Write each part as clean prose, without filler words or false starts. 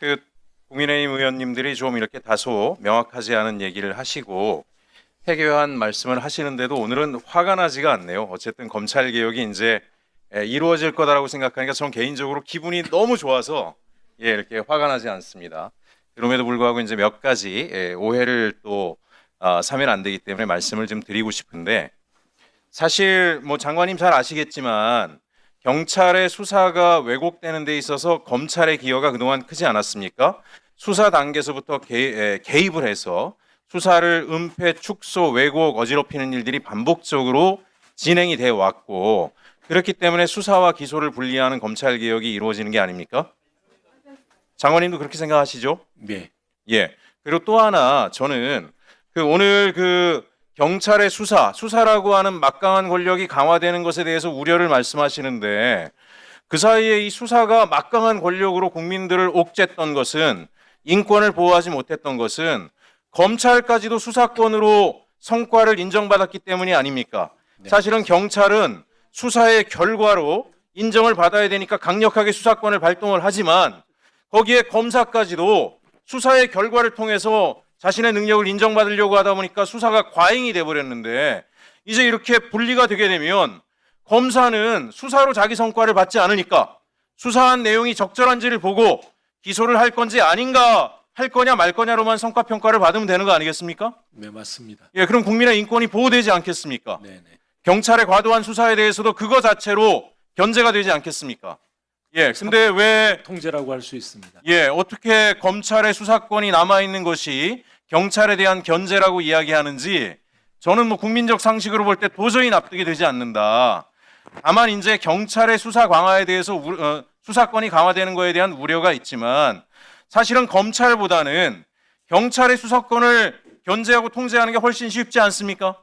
그 국민의힘 의원님들이 좀 이렇게 다소 명확하지 않은 얘기를 하시고 해괴한 말씀을 하시는데도 오늘은 화가 나지가 않네요. 어쨌든 검찰 개혁이 이제 이루어질 거다라고 생각하니까 전 개인적으로 기분이 너무 좋아서 이렇게 화가 나지 않습니다. 그럼에도 불구하고 이제 몇 가지 오해를 또 사면 안 되기 때문에 말씀을 좀 드리고 싶은데, 사실 뭐 장관님 잘 아시겠지만 경찰의 수사가 왜곡되는 데 있어서 검찰의 기여가 그동안 크지 않았습니까? 수사 단계에서부터 개입을 해서 수사를 은폐, 축소, 왜곡, 어지럽히는 일들이 반복적으로 진행이 돼 왔고, 그렇기 때문에 수사와 기소를 분리하는 검찰 개혁이 이루어지는 게 아닙니까? 장관님도 그렇게 생각하시죠? 네. 예. 그리고 또 하나, 저는 오늘 경찰의 수사라고 하는 막강한 권력이 강화되는 것에 대해서 우려를 말씀하시는데, 그 사이에 이 수사가 막강한 권력으로 국민들을 옥죄했던 것은, 인권을 보호하지 못했던 것은 검찰까지도 수사권으로 성과를 인정받았기 때문이 아닙니까? 네. 사실은 경찰은 수사의 결과로 인정을 받아야 되니까 강력하게 수사권을 발동을 하지만, 거기에 검사까지도 수사의 결과를 통해서 자신의 능력을 인정받으려고 하다 보니까 수사가 과잉이 돼버렸는데, 이제 이렇게 분리가 되게 되면 검사는 수사로 자기 성과를 받지 않으니까 수사한 내용이 적절한지를 보고 기소를 할 건지 아닌가 할 거냐 말 거냐로만 성과평가를 받으면 되는 거 아니겠습니까? 네, 맞습니다. 그럼 국민의 인권이 보호되지 않겠습니까? 네, 네. 경찰의 과도한 수사에 대해서도 그거 자체로 견제가 되지 않겠습니까? 근데 왜 통제라고 할 수 있습니다. 어떻게 검찰의 수사권이 남아있는 것이 경찰에 대한 견제라고 이야기하는지, 저는 뭐 국민적 상식으로 볼 때 도저히 납득이 되지 않는다. 다만 이제 경찰의 수사 강화에 대해서 수사권이 강화되는 것에 대한 우려가 있지만, 사실은 검찰보다는 경찰의 수사권을 견제하고 통제하는 게 훨씬 쉽지 않습니까?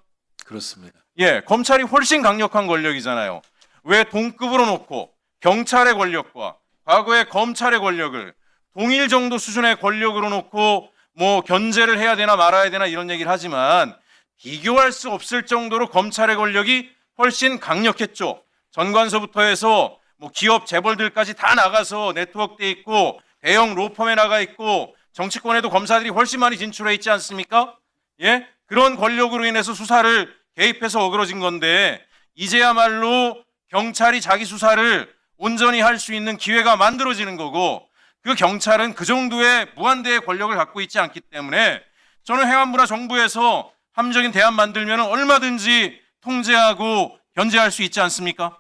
그렇습니다. 검찰이 훨씬 강력한 권력이잖아요. 왜 동급으로 놓고 경찰의 권력과 과거의 검찰의 권력을 동일 정도 수준의 권력으로 놓고 뭐 견제를 해야 되나 말아야 되나 이런 얘기를 하지만, 비교할 수 없을 정도로 검찰의 권력이 훨씬 강력했죠. 전관서부터 해서 뭐 기업 재벌들까지 다 나가서 네트워크돼 있고, 대형 로펌에 나가 있고, 정치권에도 검사들이 훨씬 많이 진출해 있지 않습니까? 그런 권력으로 인해서 수사를 개입해서 어그러진 건데, 이제야말로 경찰이 자기 수사를 온전히 할 수 있는 기회가 만들어지는 거고, 그 경찰은 그 정도의 무한대의 권력을 갖고 있지 않기 때문에 저는 행안부나 정부에서 합리적인 대안 만들면 얼마든지 통제하고 견제할 수 있지 않습니까?